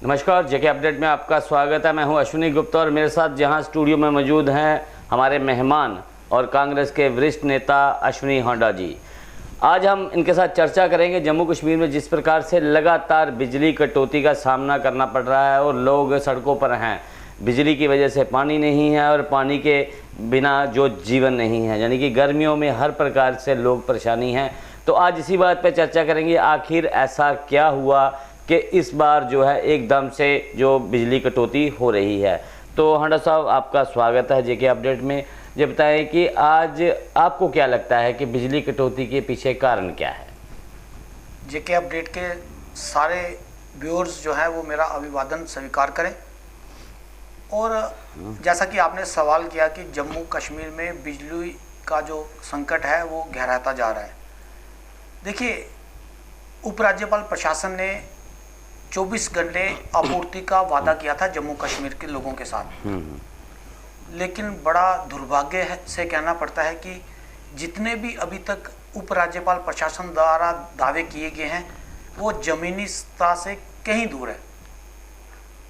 नमस्कार, जेके अपडेट में आपका स्वागत है। मैं हूं अश्विनी गुप्ता और मेरे साथ जहां स्टूडियो में मौजूद हैं हमारे मेहमान और कांग्रेस के वरिष्ठ नेता अश्विनी होंडा जी। आज हम इनके साथ चर्चा करेंगे जम्मू कश्मीर में जिस प्रकार से लगातार बिजली कटौती का सामना करना पड़ रहा है और लोग सड़कों पर हैं। बिजली की वजह से पानी नहीं है और पानी के बिना जो जीवन नहीं है, यानी कि गर्मियों में हर प्रकार से लोग परेशानी हैं। तो आज इसी बात पर चर्चा करेंगे, आखिर ऐसा क्या हुआ कि इस बार जो है एकदम से जो बिजली कटौती हो रही है। तो होंडा साहब, आपका स्वागत है जेके अपडेट में। ये बताएं कि आज आपको क्या लगता है कि बिजली कटौती के पीछे कारण क्या है? जेके अपडेट के सारे व्यूअर्स जो है वो मेरा अभिवादन स्वीकार करें। और जैसा कि आपने सवाल किया कि जम्मू कश्मीर में बिजली का जो संकट है वो गहराता जा रहा है। देखिए, उपराज्यपाल प्रशासन ने 24 घंटे आपूर्ति का वादा किया था जम्मू कश्मीर के लोगों के साथ, लेकिन बड़ा दुर्भाग्य से कहना पड़ता है कि जितने भी अभी तक उपराज्यपाल प्रशासन द्वारा दावे किए गए हैं वो ज़मीनी सतह से कहीं दूर है।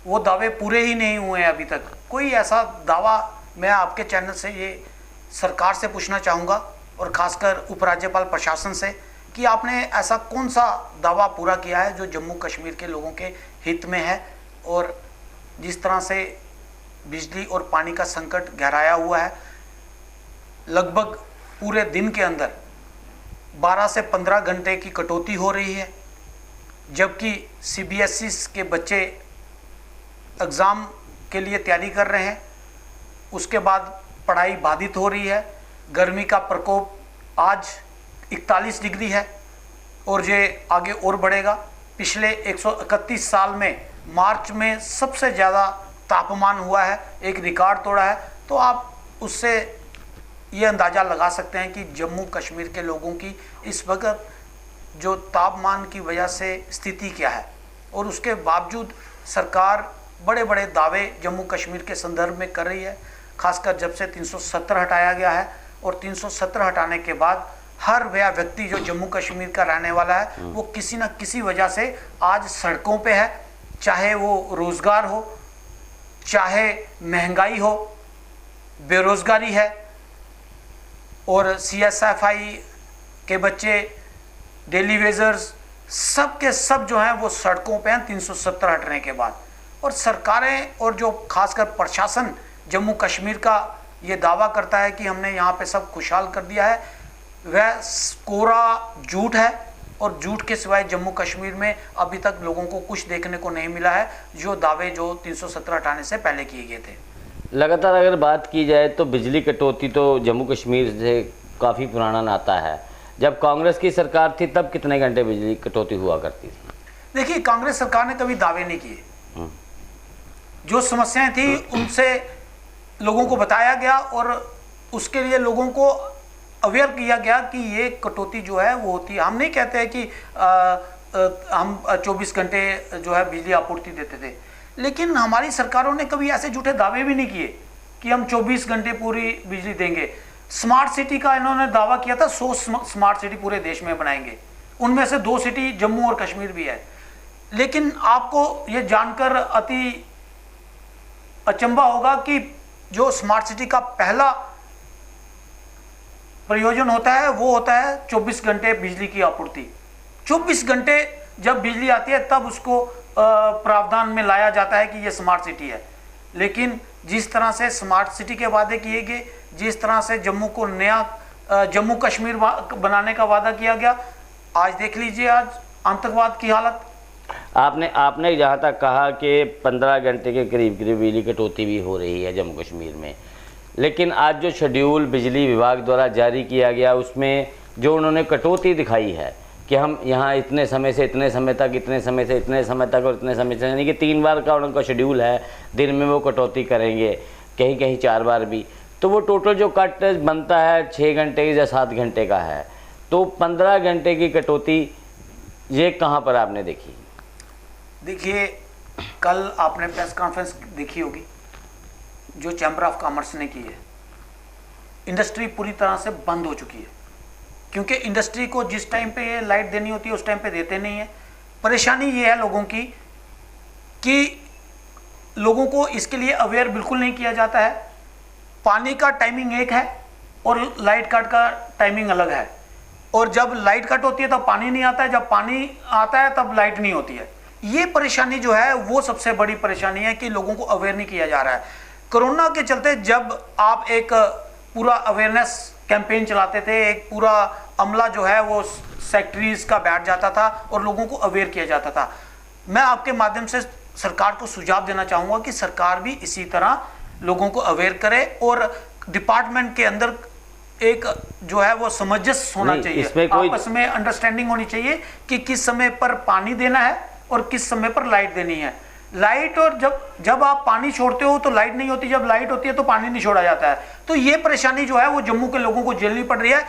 वो दावे पूरे ही नहीं हुए हैं अभी तक। कोई ऐसा दावा मैं आपके चैनल से ये सरकार से पूछना चाहूँगा और ख़ासकर उपराज्यपाल प्रशासन से कि आपने ऐसा कौन सा दावा पूरा किया है जो जम्मू कश्मीर के लोगों के हित में है। और जिस तरह से बिजली और पानी का संकट गहराया हुआ है, लगभग पूरे दिन के अंदर 12 से 15 घंटे की कटौती हो रही है, जबकि सीबीएसई के बच्चे एग्ज़ाम के लिए तैयारी कर रहे हैं। उसके बाद पढ़ाई बाधित हो रही है। गर्मी का प्रकोप आज 41 डिग्री है और ये आगे और बढ़ेगा। पिछले 131 साल में मार्च में सबसे ज़्यादा तापमान हुआ है, एक रिकॉर्ड तोड़ा है। तो आप उससे ये अंदाज़ा लगा सकते हैं कि जम्मू कश्मीर के लोगों की इस वक्त जो तापमान की वजह से स्थिति क्या है। और उसके बावजूद सरकार बड़े बड़े दावे जम्मू कश्मीर के संदर्भ में कर रही है, खासकर जब से 370 हटाया गया है। और 370 हटाने के बाद हर वह व्यक्ति जो जम्मू कश्मीर का रहने वाला है वो किसी न किसी वजह से आज सड़कों पे है, चाहे वो रोज़गार हो, चाहे महंगाई हो, बेरोज़गारी है। और सीएसएफआई के बच्चे, डेली वेजर्स, सब के सब जो हैं वो सड़कों पे हैं 370 हटने के बाद। और सरकारें और जो खासकर प्रशासन जम्मू कश्मीर का ये दावा करता है कि हमने यहाँ पे सब खुशहाल कर दिया है, वह कोरा झूठ है। और झूठ के सिवाय जम्मू कश्मीर में अभी तक लोगों को कुछ देखने को नहीं मिला है जो दावे जो 370 हटाने से पहले किए गए थे। लगातार अगर बात की जाए तो बिजली कटौती तो जम्मू कश्मीर से काफ़ी पुराना नाता है। जब कांग्रेस की सरकार थी तब कितने घंटे बिजली कटौती हुआ करती थी? देखिए, कांग्रेस सरकार ने कभी दावे नहीं किए। जो समस्याएं थी उनसे लोगों को बताया गया और उसके लिए लोगों को अवेयर किया गया कि ये कटौती जो है वो होती है। हम नहीं कहते हैं कि हम 24 घंटे जो है बिजली आपूर्ति देते थे, लेकिन हमारी सरकारों ने कभी ऐसे झूठे दावे भी नहीं किए कि हम 24 घंटे पूरी बिजली देंगे। स्मार्ट सिटी का इन्होंने दावा किया था, 100 स्मार्ट सिटी पूरे देश में बनाएंगे, उनमें से 2 सिटी जम्मू और कश्मीर भी है। लेकिन आपको ये जानकर अति अचंभा होगा कि जो स्मार्ट सिटी का पहला प्रयोजन होता है वो होता है 24 घंटे बिजली की आपूर्ति। 24 घंटे जब बिजली आती है तब उसको प्रावधान में लाया जाता है कि ये स्मार्ट सिटी है। लेकिन जिस तरह से स्मार्ट सिटी के वादे किए गए, जिस तरह से जम्मू को नया जम्मू कश्मीर बनाने का वादा किया गया, आज देख लीजिए आज आतंकवाद की हालत। आपने जहाँ तक कहा कि 15 घंटे के करीब बिजली कटौती भी हो रही है जम्मू कश्मीर में, लेकिन आज जो शेड्यूल बिजली विभाग द्वारा जारी किया गया उसमें जो उन्होंने कटौती दिखाई है कि हम यहाँ इतने समय से इतने समय तक, इतने समय से इतने समय तक और इतने समय से, यानी कि 3 बार का उनका शेड्यूल है, दिन में वो कटौती करेंगे, कहीं कहीं 4 बार भी। तो वो टोटल जो कट बनता है 6 घंटे या 7 घंटे का है। तो 15 घंटे की कटौती ये कहाँ पर आपने देखी? देखिए, कल आपने प्रेस कॉन्फ्रेंस देखी होगी जो चैम्बर ऑफ कॉमर्स ने की है। इंडस्ट्री पूरी तरह से बंद हो चुकी है, क्योंकि इंडस्ट्री को जिस टाइम पे ये लाइट देनी होती है उस टाइम पे देते नहीं है। परेशानी ये है लोगों की कि लोगों को इसके लिए अवेयर बिल्कुल नहीं किया जाता है। पानी का टाइमिंग एक है और लाइट कट का टाइमिंग अलग है, और जब लाइट कट होती है तब पानी नहीं आता है, जब पानी आता है तब लाइट नहीं होती है। ये परेशानी जो है वो सबसे बड़ी परेशानी है कि लोगों को अवेयर नहीं किया जा रहा है। कोरोना के चलते जब आप एक पूरा अवेयरनेस कैंपेन चलाते थे, एक पूरा अमला जो है वो सेक्रेटरीज का बैठ जाता था और लोगों को अवेयर किया जाता था। मैं आपके माध्यम से सरकार को सुझाव देना चाहूँगा कि सरकार भी इसी तरह लोगों को अवेयर करे और डिपार्टमेंट के अंदर एक जो है वो सामंजस्य होना चाहिए, आपस में अंडरस्टैंडिंग होनी चाहिए कि किस समय पर पानी देना है और किस समय पर लाइट देनी है। लाइट, और जब आप पानी छोड़ते हो तो लाइट नहीं होती, जब लाइट होती है तो पानी नहीं छोड़ा जाता है। तो ये परेशानी जो है वो जम्मू के लोगों को झेलनी पड़ रही है।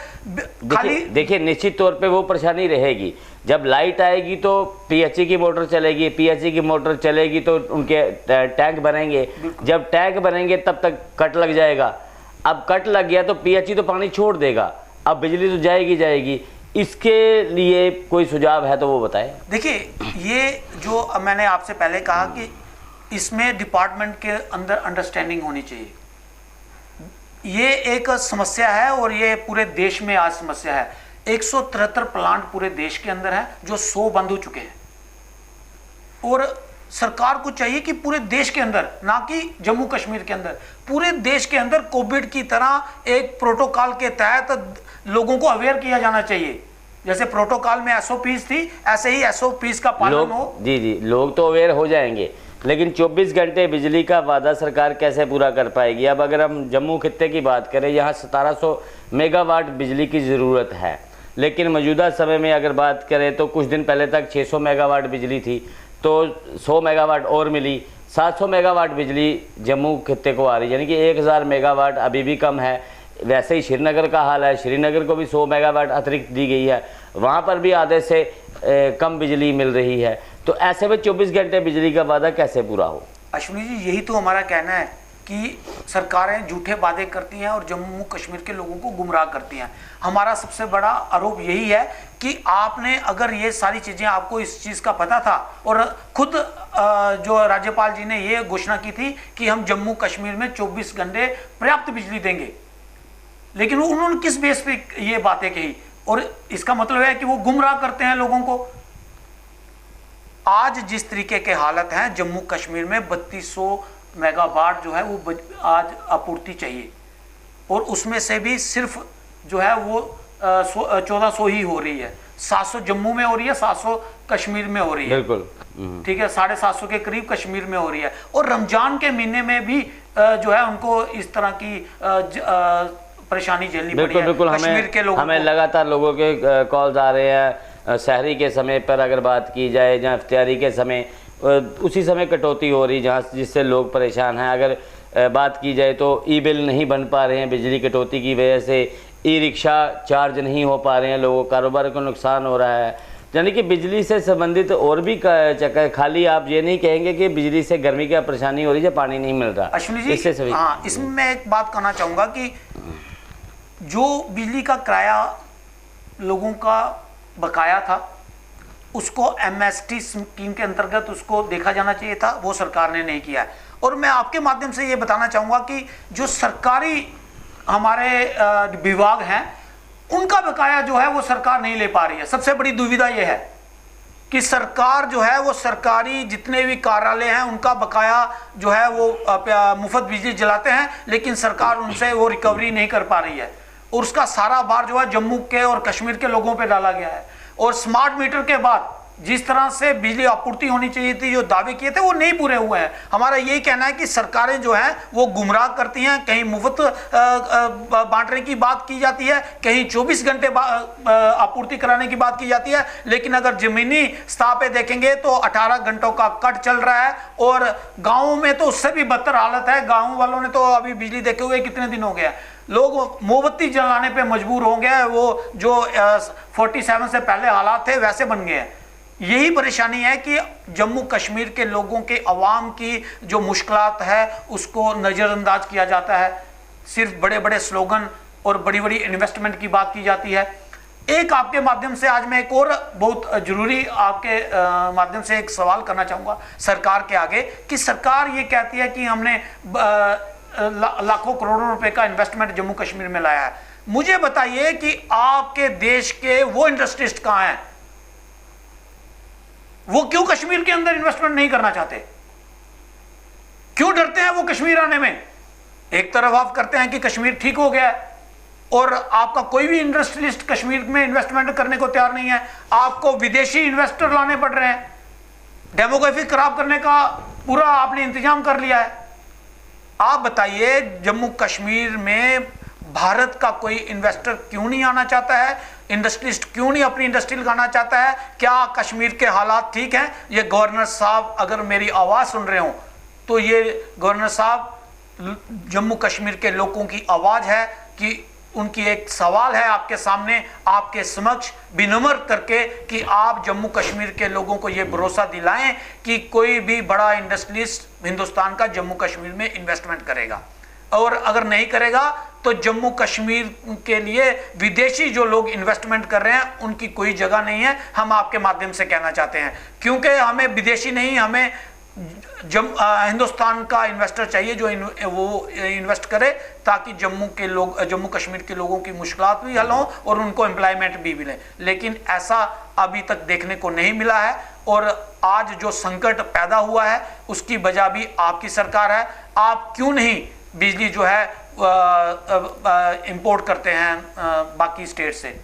खाली देखिए निश्चित तौर पे वो परेशानी रहेगी। जब लाइट आएगी तो पीएचई की मोटर चलेगी, पीएचई की मोटर चलेगी तो उनके टैंक बनेंगे, जब टैंक बनेंगे तब तक कट लग जाएगा। अब कट लग गया तो पीएचई तो पानी छोड़ देगा, अब बिजली तो जाएगी। इसके लिए कोई सुझाव है तो वो बताएं। देखिए, ये जो मैंने आपसे पहले कहा कि इसमें डिपार्टमेंट के अंदर अंडरस्टैंडिंग होनी चाहिए। ये एक समस्या है और ये पूरे देश में आज समस्या है। 173 प्लांट पूरे देश के अंदर हैं जो 100 बंद हो चुके हैं, और सरकार को चाहिए कि पूरे देश के अंदर, ना कि जम्मू कश्मीर के अंदर, पूरे देश के अंदर कोविड की तरह एक प्रोटोकॉल के तहत लोगों को अवेयर किया जाना चाहिए। जैसे प्रोटोकॉल में एसओपीज थी, ऐसे ही एसओपीज का पालन हो। जी, लोग तो अवेयर हो जाएंगे, लेकिन 24 घंटे बिजली का वादा सरकार कैसे पूरा कर पाएगी? अब अगर हम जम्मू खित्ते की बात करें, यहाँ 1700 मेगावाट बिजली की ज़रूरत है, लेकिन मौजूदा समय में अगर बात करें तो कुछ दिन पहले तक 600 मेगावाट बिजली थी, तो 100 मेगावाट और मिली, 700 मेगावाट बिजली जम्मू खित्ते को आ रही है, यानी कि 1000 मेगावाट अभी भी कम है। वैसे ही श्रीनगर का हाल है, श्रीनगर को भी 100 मेगावाट अतिरिक्त दी गई है, वहाँ पर भी आधे से कम बिजली मिल रही है। तो ऐसे में 24 घंटे बिजली का वादा कैसे पूरा हो? अश्विनी जी, यही तो हमारा कहना है कि सरकारें झूठे वादे करती हैं और जम्मू कश्मीर के लोगों को गुमराह करती हैं। हमारा सबसे बड़ा आरोप यही है कि आपने, अगर ये सारी चीज़ें, आपको इस चीज़ का पता था और खुद जो राज्यपाल जी ने ये घोषणा की थी कि हम जम्मू कश्मीर में 24 घंटे पर्याप्त बिजली देंगे, लेकिन उन्होंने किस बेस पे ये बातें कही? और इसका मतलब है कि वो गुमराह करते हैं लोगों को। आज जिस तरीके के हालत हैं जम्मू कश्मीर में, 3200 मेगावाट जो है वो आज आपूर्ति चाहिए, और उसमें से भी सिर्फ जो है वो 1400 ही हो रही है। 700 जम्मू में हो रही है, 700 कश्मीर में हो रही है। बिल्कुल ठीक है, 750 के करीब कश्मीर में हो रही है। और रमजान के महीने में भी जो है उनको इस तरह की परेशानी झेलनी पड़ी है। बिल्कुल कश्मीर के लोगों हमें लगातार लोगों के कॉल्स आ रहे हैं। शहरी के समय पर अगर बात की जाए, जहाँ इफ्तियारी के समय, उसी समय कटौती हो रही जहाँ, जिससे लोग परेशान हैं। अगर बात की जाए तो ई बिल नहीं बन पा रहे हैं बिजली कटौती की वजह से, ई रिक्शा चार्ज नहीं हो पा रहे हैं, लोगों को कारोबार को नुकसान हो रहा है। यानी कि बिजली से संबंधित और भी चक्कर, खाली आप ये नहीं कहेंगे कि बिजली से गर्मी की परेशानी हो रही है, पानी नहीं मिल रहा। अश्विनी जी, हाँ, इसमें मैं एक बात कहना चाहूँगा कि जो बिजली का किराया लोगों का बकाया था, उसको एमएसटी स्कीम के अंतर्गत उसको देखा जाना चाहिए था, वो सरकार ने नहीं किया है। और मैं आपके माध्यम से ये बताना चाहूँगा कि जो सरकारी हमारे विभाग हैं, उनका बकाया जो है वो सरकार नहीं ले पा रही है। सबसे बड़ी दुविधा ये है कि सरकार जो है वो सरकारी जितने भी कार्यालय हैं उनका बकाया जो है वो मुफ्त बिजली जलाते हैं, लेकिन सरकार उनसे वो रिकवरी नहीं कर पा रही है, और उसका सारा भार जो है जम्मू के और कश्मीर के लोगों पे डाला गया है। और स्मार्ट मीटर के बाद जिस तरह से बिजली आपूर्ति होनी चाहिए थी, जो दावे किए थे, वो नहीं पूरे हुए हैं। हमारा यही कहना है कि सरकारें जो हैं वो गुमराह करती हैं। कहीं मुफ्त बांटने की बात की जाती है, कहीं 24 घंटे आपूर्ति कराने की बात की जाती है, लेकिन अगर जमीनी स्तर पे देखेंगे तो 18 घंटों का कट चल रहा है। और गाँवों में तो उससे भी बदतर हालत है। गाँव वालों ने तो अभी बिजली देखे हुए कितने दिन हो गया, लोग मोमबत्ती जलाने पे मजबूर हो गए। वो जो 47 से पहले हालात थे वैसे बन गए हैं। यही परेशानी है कि जम्मू कश्मीर के लोगों के अवाम की जो मुश्किलात है उसको नज़रअंदाज किया जाता है। सिर्फ बड़े बड़े स्लोगन और बड़ी बड़ी इन्वेस्टमेंट की बात की जाती है। एक आपके माध्यम से आज मैं एक और बहुत जरूरी आपके माध्यम से एक सवाल करना चाहूँगा सरकार के आगे, कि सरकार ये कहती है कि हमने लाखों करोड़ों रुपए का इन्वेस्टमेंट जम्मू कश्मीर में लाया है। मुझे बताइए कि आपके देश के वो इंडस्ट्रिस्ट कहाँ हैं? वो क्यों कश्मीर के अंदर इन्वेस्टमेंट नहीं करना चाहते? क्यों डरते हैं वो कश्मीर आने में? एक तरफ आप करते हैं कि कश्मीर ठीक हो गया है और आपका कोई भी इंडस्ट्रियलिस्ट कश्मीर में इन्वेस्टमेंट करने को तैयार नहीं है, आपको विदेशी इन्वेस्टर लाने पड़ रहे हैं, डेमोग्राफी खराब करने का पूरा आपने इंतजाम कर लिया है। आप बताइए जम्मू कश्मीर में भारत का कोई इन्वेस्टर क्यों नहीं आना चाहता है? इंडस्ट्रियलिस्ट क्यों नहीं अपनी इंडस्ट्री लगाना चाहता है? क्या कश्मीर के हालात ठीक हैं? ये गवर्नर साहब अगर मेरी आवाज़ सुन रहे हो तो ये गवर्नर साहब जम्मू कश्मीर के लोगों की आवाज़ है कि उनकी एक सवाल है आपके सामने, आपके समक्ष विनम्र करके कि आप जम्मू कश्मीर के लोगों को ये भरोसा दिलाएं कि कोई भी बड़ा इंडस्ट्रियलिस्ट हिंदुस्तान का जम्मू कश्मीर में इन्वेस्टमेंट करेगा, और अगर नहीं करेगा तो जम्मू कश्मीर के लिए विदेशी जो लोग इन्वेस्टमेंट कर रहे हैं उनकी कोई जगह नहीं है। हम आपके माध्यम से कहना चाहते हैं, क्योंकि हमें विदेशी नहीं, हमें हिंदुस्तान का इन्वेस्टर चाहिए जो वो इन्वेस्ट करे, ताकि जम्मू कश्मीर के लोगों की मुश्किलात भी हल हों और उनको एम्प्लॉयमेंट भी मिले। लेकिन ऐसा अभी तक देखने को नहीं मिला है, और आज जो संकट पैदा हुआ है उसकी वजह भी आपकी सरकार है। आप क्यों नहीं बिजली जो है इंपोर्ट करते हैं बाकी स्टेट से,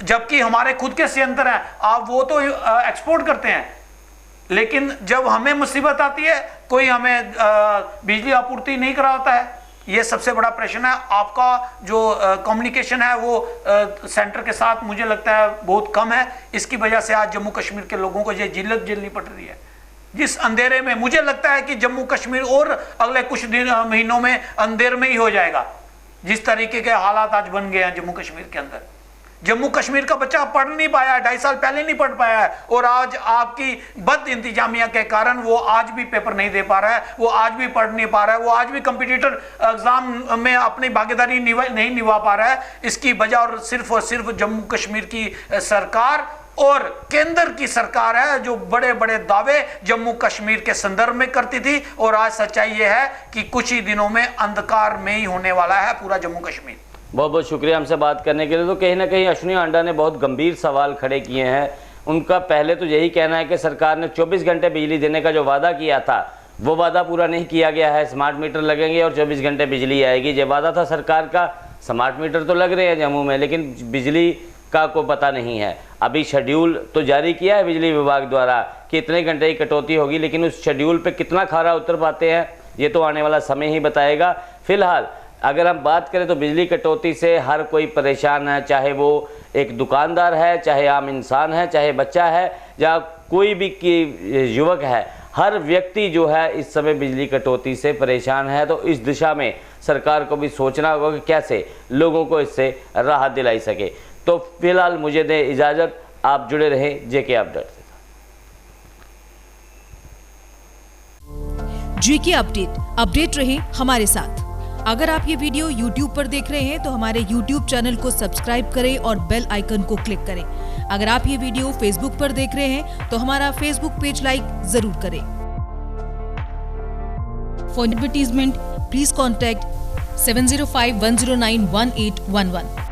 जबकि हमारे खुद के संयंत्र हैं, आप वो तो एक्सपोर्ट करते हैं, लेकिन जब हमें मुसीबत आती है कोई हमें बिजली आपूर्ति नहीं कराता है। ये सबसे बड़ा प्रश्न है। आपका जो कम्युनिकेशन है वो सेंटर के साथ मुझे लगता है बहुत कम है। इसकी वजह से आज जम्मू कश्मीर के लोगों को ये जिल्लत झेलनी पड़ रही है, जिस अंधेरे में मुझे लगता है कि जम्मू कश्मीर और अगले कुछ महीनों में अंधेर में ही हो जाएगा। जिस तरीके के हालात आज बन गए हैं जम्मू कश्मीर के अंदर, जम्मू कश्मीर का बच्चा पढ़ नहीं पाया, 2.5 साल पहले नहीं पढ़ पाया है, और आज आपकी बद इंतजामिया के कारण वो आज भी पेपर नहीं दे पा रहा है, वो आज भी पढ़ नहीं पा रहा है, वो आज भी कंपटीटर एग्जाम में अपनी भागीदारी नहीं निभा पा रहा है। इसकी वजह और सिर्फ जम्मू कश्मीर की सरकार और केंद्र की सरकार है, जो बड़े बड़े दावे जम्मू कश्मीर के संदर्भ में करती थी, और आज सच्चाई ये है कि कुछ ही दिनों में अंधकार में ही होने वाला है पूरा जम्मू कश्मीर। बहुत बहुत शुक्रिया हमसे बात करने के लिए। तो कहीं ना कहीं अश्विनी हांडा ने बहुत गंभीर सवाल खड़े किए हैं। उनका पहले तो यही कहना है कि सरकार ने 24 घंटे बिजली देने का जो वादा किया था वो वादा पूरा नहीं किया गया है। स्मार्ट मीटर लगेंगे और 24 घंटे बिजली आएगी, ये वादा था सरकार का। स्मार्ट मीटर तो लग रहे हैं जम्मू में, लेकिन बिजली का को पता नहीं है। अभी शेड्यूल तो जारी किया है बिजली विभाग द्वारा कि इतने घंटे की कटौती होगी, लेकिन उस शेड्यूल पे कितना खरा उतर पाते हैं ये तो आने वाला समय ही बताएगा। फिलहाल अगर हम बात करें तो बिजली कटौती से हर कोई परेशान है, चाहे वो एक दुकानदार है, चाहे आम इंसान है, चाहे बच्चा है, या कोई भी युवक है, हर व्यक्ति जो है इस समय बिजली कटौती से परेशान है। तो इस दिशा में सरकार को भी सोचना होगा कि कैसे लोगों को इससे राहत दिलाई सके। तो फिलहाल मुझे दें इजाज़त, आप जुड़े रहें जेके अपडेट से। जेके अपडेट रहे हमारे साथ। अगर आप ये वीडियो YouTube पर देख रहे हैं तो हमारे YouTube चैनल को सब्सक्राइब करें और बेल आइकन को क्लिक करें। अगर आप ये वीडियो Facebook पर देख रहे हैं तो हमारा Facebook पेज लाइक जरूर करें। For advertisement please contact 7051091811।